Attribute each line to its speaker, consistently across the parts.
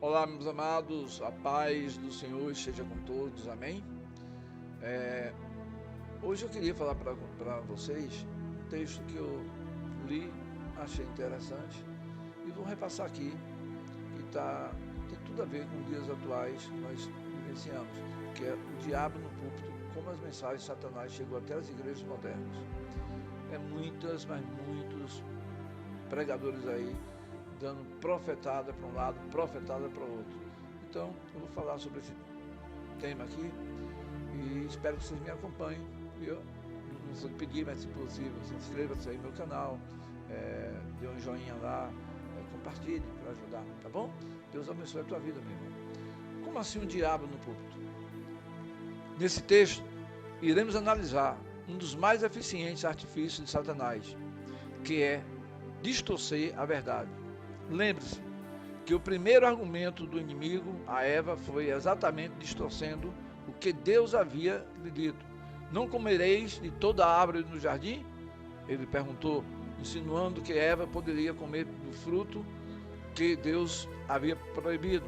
Speaker 1: Olá, meus amados, a paz do Senhor esteja com todos, amém? Hoje eu queria falar para vocês um texto que eu li, achei interessante e vou repassar aqui, que tem tudo a ver com os dias atuais que nós vivenciamos, que é o diabo no púlpito, como as mensagens de Satanás chegam até as igrejas modernas. Muitos pregadores aí dando profetada para um lado, profetada para o outro. Então, eu vou falar sobre esse tema aqui e espero que vocês me acompanhem. Eu não vou pedir, mas se possível, se inscreva-se aí no meu canal, dê um joinha lá, compartilhe para ajudar, tá bom? Deus abençoe a tua vida, meu irmão. Como assim um diabo no púlpito? Nesse texto, iremos analisar um dos mais eficientes artifícios de Satanás, que é distorcer a verdade. Lembre-se que o primeiro argumento do inimigo a Eva foi exatamente distorcendo o que Deus havia lhe dito. Não comereis de toda a árvore no jardim? Ele perguntou, insinuando que Eva poderia comer do fruto que Deus havia proibido.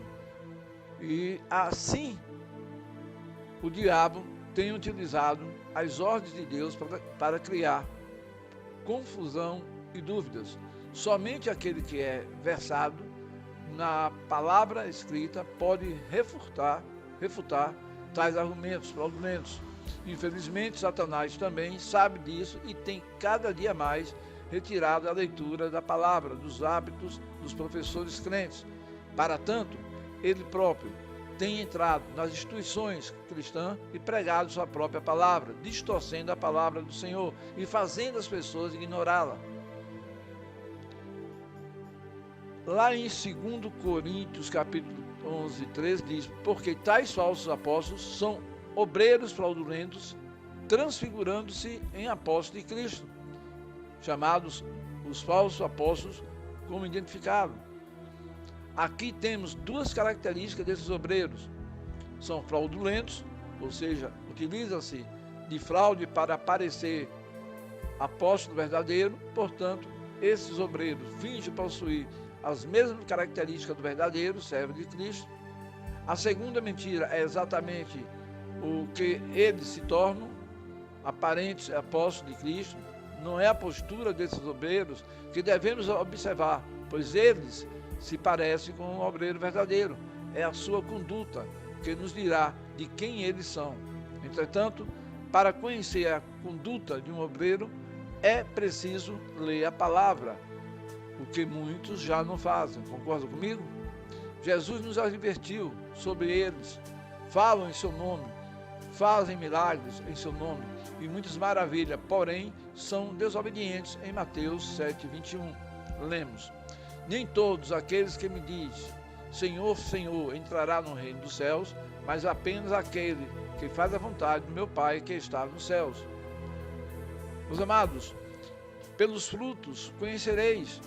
Speaker 1: E assim o diabo tem utilizado as ordens de Deus para criar confusão e dúvidas. Somente aquele que é versado na palavra escrita pode refutar tais argumentos fraudulentos. Infelizmente, Satanás também sabe disso e tem cada dia mais retirado a leitura da palavra, dos hábitos dos professores crentes. Para tanto, ele próprio tem entrado nas instituições cristãs e pregado sua própria palavra, distorcendo a palavra do Senhor e fazendo as pessoas ignorá-la. Lá em 2 Coríntios, capítulo 11, 13, diz, porque tais falsos apóstolos são obreiros fraudulentos, transfigurando-se em apóstolos de Cristo, chamados os falsos apóstolos, como identificado. Aqui temos duas características desses obreiros. São fraudulentos, ou seja, utiliza-se de fraude para parecer apóstolo verdadeiro, portanto, esses obreiros fingem possuir as mesmas características do verdadeiro servo de Cristo. A segunda mentira é exatamente o que eles se tornam, aparentes apóstolos de Cristo. Não é a postura desses obreiros que devemos observar, pois eles se parecem com um obreiro verdadeiro. É a sua conduta que nos dirá de quem eles são. Entretanto, para conhecer a conduta de um obreiro, é preciso ler a palavra, o que muitos já não fazem. Concorda comigo? Jesus nos advertiu sobre eles. Falam em seu nome, fazem milagres em seu nome e muitas maravilhas, porém são desobedientes, em Mateus 7, 21. Lemos, nem todos aqueles que me dizem Senhor, Senhor, entrará no reino dos céus, mas apenas aquele que faz a vontade do meu Pai que está nos céus. Meus amados, pelos frutos conhecereis.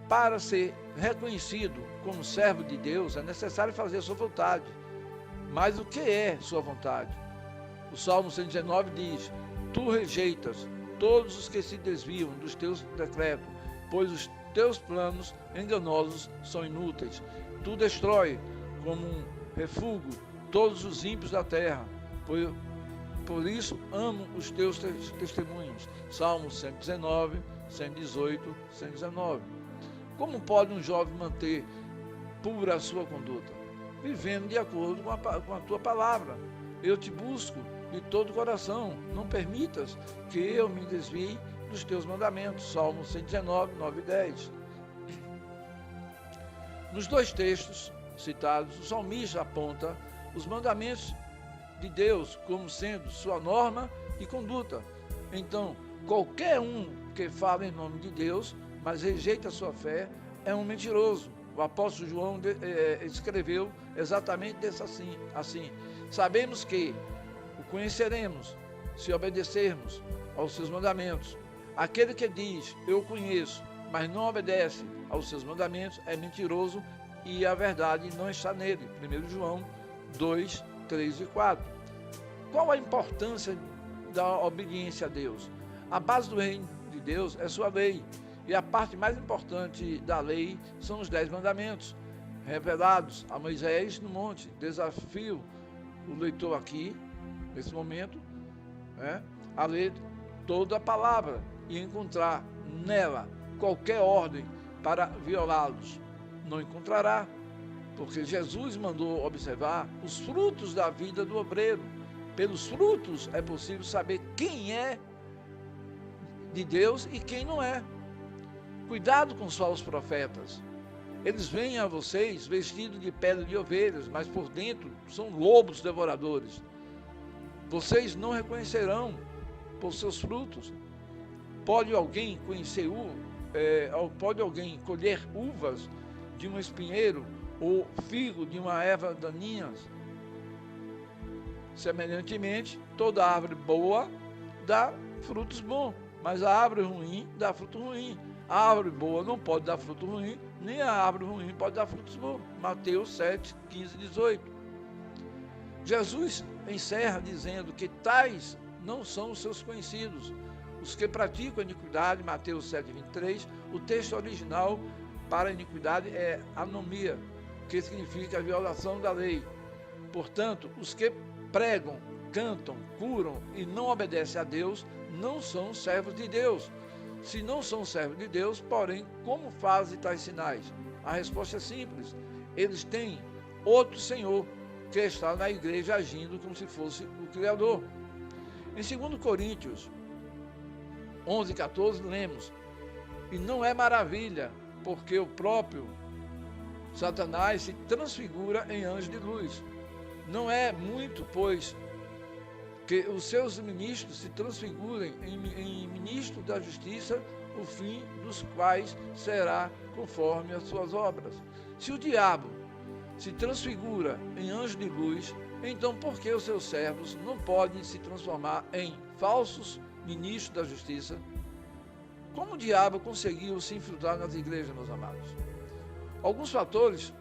Speaker 1: Para ser reconhecido como servo de Deus, é necessário fazer a sua vontade. Mas o que é sua vontade? O Salmo 119 diz, tu rejeitas todos os que se desviam dos teus decretos, pois os teus planos enganosos são inúteis. Tu destrói como um refúgio todos os ímpios da terra, por isso amo os teus testemunhos. Salmo 119, 118, 119. Como pode um jovem manter pura a sua conduta? Vivendo de acordo com a tua palavra. Eu te busco de todo o coração. Não permitas que eu me desvie dos teus mandamentos. Salmo 119, 9 e 10. Nos dois textos citados, o salmista aponta os mandamentos de Deus como sendo sua norma e conduta. Então, qualquer um que fala em nome de Deus, mas rejeita a sua fé, é um mentiroso. O apóstolo João escreveu exatamente assim. Sabemos que o conheceremos se obedecermos aos seus mandamentos. Aquele que diz, eu conheço, mas não obedece aos seus mandamentos, é mentiroso e a verdade não está nele. 1 João 2, 3 e 4. Qual a importância da obediência a Deus? A base do reino de Deus é sua lei. E a parte mais importante da lei são os 10 mandamentos. revelados a Moisés no monte. Desafio o leitor aqui, nesse momento, a ler toda a palavra e encontrar nela qualquer ordem para violá-los. Não encontrará, porque Jesus mandou observar os frutos da vida do obreiro. Pelos frutos é possível saber quem é de Deus e quem não é. Cuidado com os falsos profetas. Eles vêm a vocês vestidos de pele de ovelhas, mas por dentro são lobos devoradores. Vocês não reconhecerão por seus frutos. Pode alguém alguém colher uvas de um espinheiro ou figo de uma erva daninha? Semelhantemente, toda árvore boa dá frutos bons, mas a árvore ruim dá fruto ruim. A árvore boa não pode dar fruto ruim, nem a árvore ruim pode dar frutos bons. Mateus 7, 15 e 18. Jesus encerra dizendo que tais não são os seus conhecidos, os que praticam a iniquidade. Mateus 7, 23. O texto original para a iniquidade é anomia, que significa a violação da lei. Portanto, os que pregam, cantam, curam e não obedecem a Deus não são servos de Deus. Se não são servos de Deus, porém, como fazem tais sinais? A resposta é simples. Eles têm outro Senhor que está na igreja agindo como se fosse o Criador. Em 2 Coríntios 11, 14, lemos: e não é maravilha, porque o próprio Satanás se transfigura em anjo de luz. Não é muito, pois, que os seus ministros se transfigurem em ministros da justiça, o fim dos quais será conforme as suas obras. Se o diabo se transfigura em anjo de luz, então por que os seus servos não podem se transformar em falsos ministros da justiça? Como o diabo conseguiu se infiltrar nas igrejas, meus amados? Alguns fatores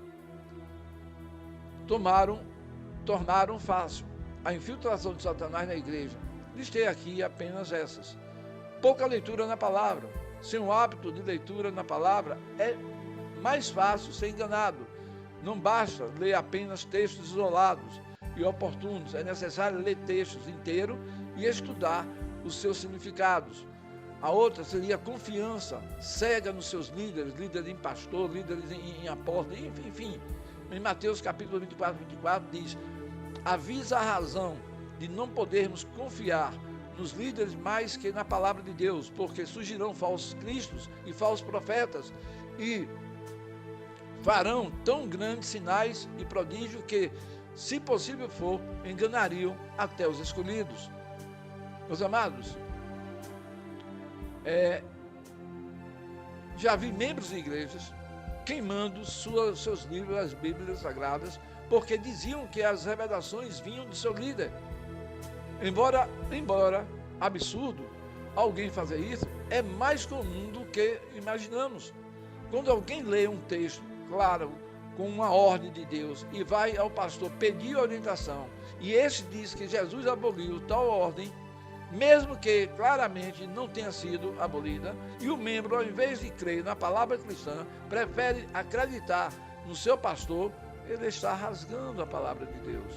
Speaker 1: tornaram fácil a infiltração de Satanás na igreja. Listei aqui apenas essas. Pouca leitura na palavra. Sem um hábito de leitura na palavra, é mais fácil ser enganado. Não basta ler apenas textos isolados e oportunos. É necessário ler textos inteiros e estudar os seus significados. A outra seria a confiança cega nos seus líderes em pastor, líderes em apóstolos, enfim. Em Mateus capítulo 24 diz: avisa a razão de não podermos confiar nos líderes mais que na palavra de Deus, porque surgirão falsos cristos e falsos profetas e farão tão grandes sinais e prodígios que, se possível for, enganariam até os escolhidos. Meus amados, já vi membros de igrejas queimando seus livros, as Bíblias Sagradas, porque diziam que as revelações vinham do seu líder. Embora absurdo alguém fazer isso, é mais comum do que imaginamos. Quando alguém lê um texto claro, com uma ordem de Deus, e vai ao pastor pedir orientação, e este diz que Jesus aboliu tal ordem, mesmo que claramente não tenha sido abolida, e o membro, ao invés de crer na palavra cristã, prefere acreditar no seu pastor, ele está rasgando a palavra de Deus,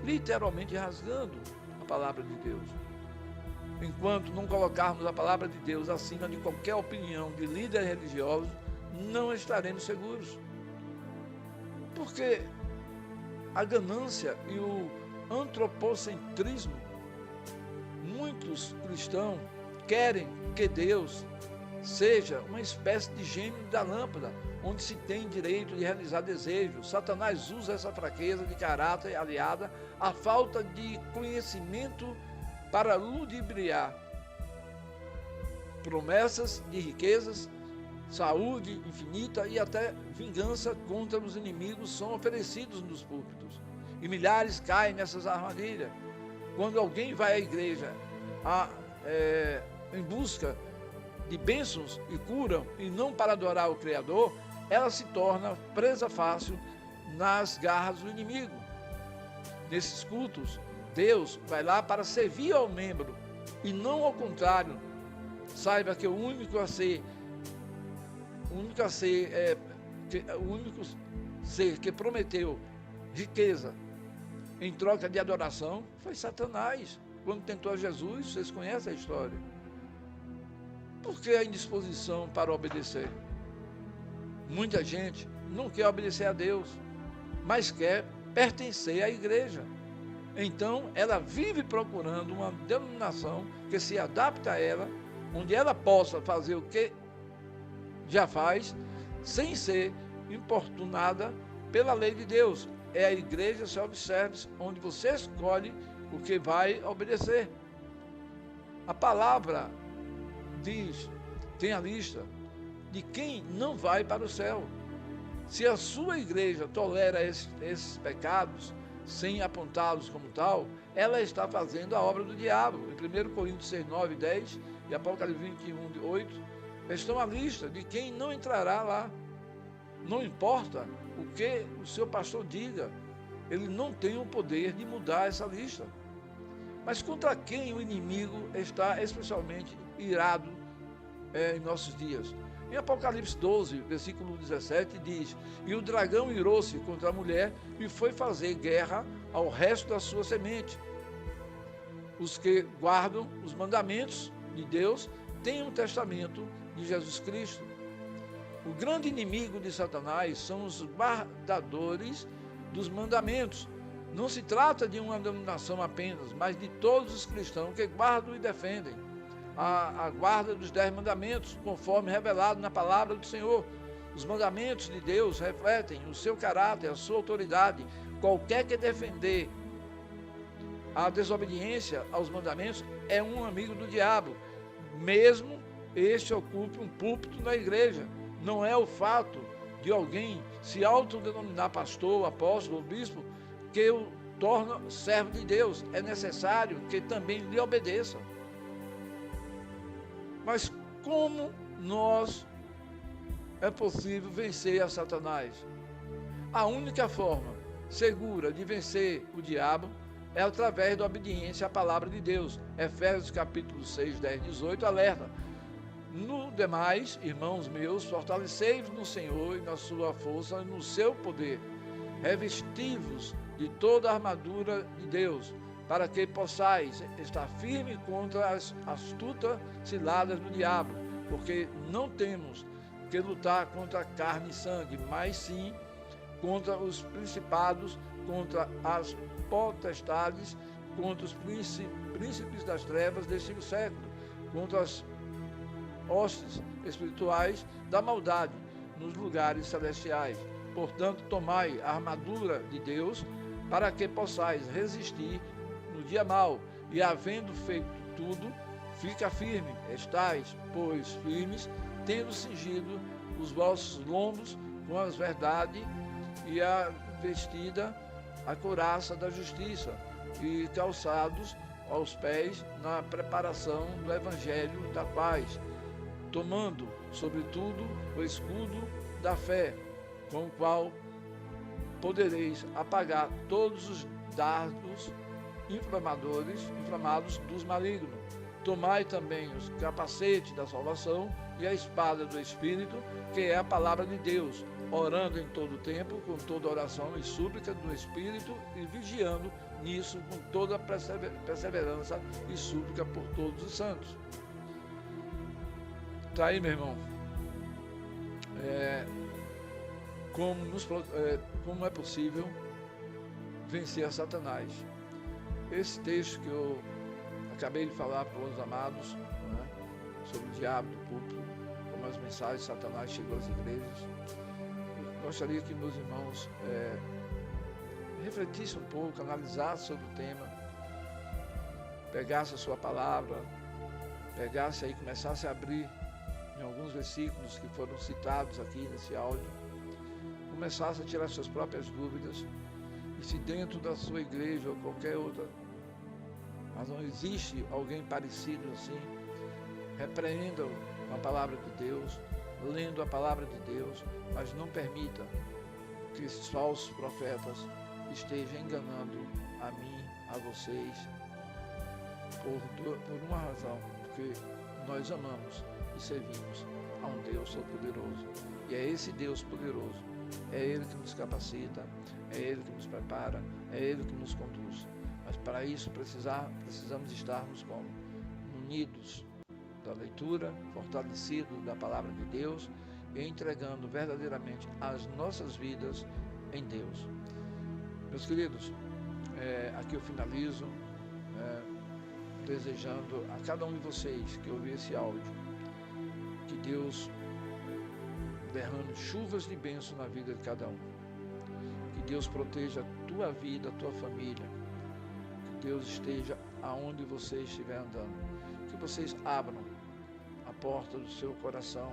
Speaker 1: literalmente rasgando a palavra de Deus. Enquanto não colocarmos a palavra de Deus acima de qualquer opinião de líderes religiosos, não estaremos seguros. Porque a ganância e o antropocentrismo, muitos cristãos querem que Deus seja uma espécie de gênio da lâmpada, onde se tem direito de realizar desejos. Satanás usa essa fraqueza de caráter aliada à falta de conhecimento para ludibriar promessas de riquezas, saúde infinita e até vingança contra os inimigos são oferecidos nos púlpitos. E milhares caem nessas armadilhas. Quando alguém vai à igreja em busca de bênçãos e cura, e não para adorar o Criador, ela se torna presa fácil nas garras do inimigo. Nesses cultos, Deus vai lá para servir ao membro e não ao contrário. Saiba que o único ser que prometeu riqueza em troca de adoração foi Satanás. Quando tentou a Jesus, vocês conhecem a história. Por que a indisposição para obedecer? Muita gente não quer obedecer a Deus, mas quer pertencer à igreja. Então, ela vive procurando uma denominação que se adapte a ela, onde ela possa fazer o que já faz, sem ser importunada pela lei de Deus. É a igreja self-service, onde você escolhe o que vai obedecer. A palavra diz, tem a lista de quem não vai para o céu. Se a sua igreja tolera esses pecados, sem apontá-los como tal, ela está fazendo a obra do diabo. Em 1 Coríntios 6, 9 e 10 e Apocalipse 21, 8, estão a lista de quem não entrará lá. Não importa o que o seu pastor diga, ele não tem o poder de mudar essa lista. Mas contra quem o inimigo está especialmente irado em nossos dias? Em Apocalipse 12, versículo 17, diz: e o dragão irou-se contra a mulher e foi fazer guerra ao resto da sua semente. Os que guardam os mandamentos de Deus têm um testamento de Jesus Cristo. O grande inimigo de Satanás são os guardadores dos mandamentos. Não se trata de uma denominação apenas, mas de todos os cristãos que guardam e defendem a guarda dos 10 mandamentos, conforme revelado na palavra do Senhor. Os mandamentos de Deus refletem o seu caráter, a sua autoridade. Qualquer que defender a desobediência aos mandamentos é um amigo do diabo, mesmo este ocupe um púlpito na igreja. Não é o fato de alguém se autodenominar pastor, apóstolo ou bispo que o torna servo de Deus. É necessário que também lhe obedeça. Mas como é possível vencer a Satanás? A única forma segura de vencer o diabo é através da obediência à palavra de Deus. Efésios capítulo 6, 10, 18 alerta: no demais, irmãos meus, fortalecei-vos no Senhor e na sua força e no seu poder. Revesti-vos de toda a armadura de Deus, para que possais estar firme contra as astutas ciladas do diabo, porque não temos que lutar contra carne e sangue, mas sim contra os principados, contra as potestades, contra os príncipes das trevas deste século, contra as hostes espirituais da maldade nos lugares celestiais. Portanto, tomai a armadura de Deus, para que possais resistir no dia mau, e havendo feito tudo, fica firme. Estais, pois, firmes, tendo cingido os vossos lombos com as verdade, e a vestida a couraça da justiça, e calçados aos pés na preparação do evangelho da paz, tomando, sobretudo, o escudo da fé, com o qual podereis apagar todos os dardos inflamados dos malignos. Tomai também os capacetes da salvação e a espada do Espírito, que é a palavra de Deus, orando em todo o tempo, com toda oração e súplica do Espírito, e vigiando nisso com toda perseverança e súplica por todos os santos. Está aí, meu irmão. Como é possível vencer a Satanás? Esse texto que eu acabei de falar para os amados, né, sobre o diabo do púlpito, como as mensagens de Satanás chegou às igrejas, eu gostaria que meus irmãos refletissem um pouco, analisassem sobre o tema, pegassem a sua palavra, pegassem aí, começassem a abrir em alguns versículos que foram citados aqui nesse áudio, começasse a tirar suas próprias dúvidas, e se dentro da sua igreja ou qualquer outra, mas não existe alguém parecido assim, repreenda-o com a palavra de Deus, lendo a palavra de Deus, mas não permita que esses falsos profetas estejam enganando a mim, a vocês, por uma razão, porque nós amamos e servimos a um Deus Todo-Poderoso. E é esse Deus poderoso, É Ele que nos capacita, é Ele que nos prepara, é Ele que nos conduz. Mas para isso precisamos estarmos como? Unidos da leitura, fortalecidos da palavra de Deus e entregando verdadeiramente as nossas vidas em Deus. Meus queridos, aqui eu finalizo desejando a cada um de vocês que ouvir esse áudio que Deus derrame chuvas de bênção na vida de cada um. Que Deus proteja a tua vida, a tua família. Que Deus esteja aonde você estiver andando. Que vocês abram a porta do seu coração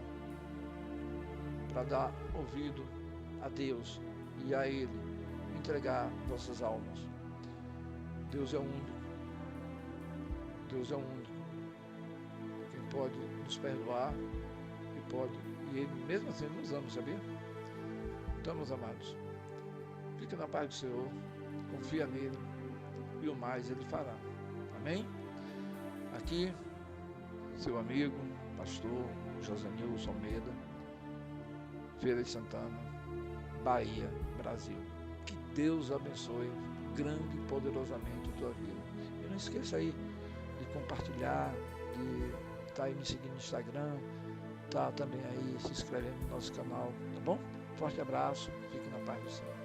Speaker 1: para dar ouvido a Deus e a Ele entregar vossas almas. Deus é o único. Deus é o único. Quem pode nos perdoar e Ele mesmo assim nos ama, sabia? Então, meus amados, fique na paz do Senhor, confia nele e o mais Ele fará. Amém? Aqui, seu amigo, pastor Josenilson Almeida, Feira de Santana, Bahia, Brasil. Que Deus abençoe grande e poderosamente a tua vida. E não esqueça aí de compartilhar, de estar aí me seguindo no Instagram, tá também aí se inscrevendo no nosso canal, tá bom? Forte abraço, fique na paz do Senhor.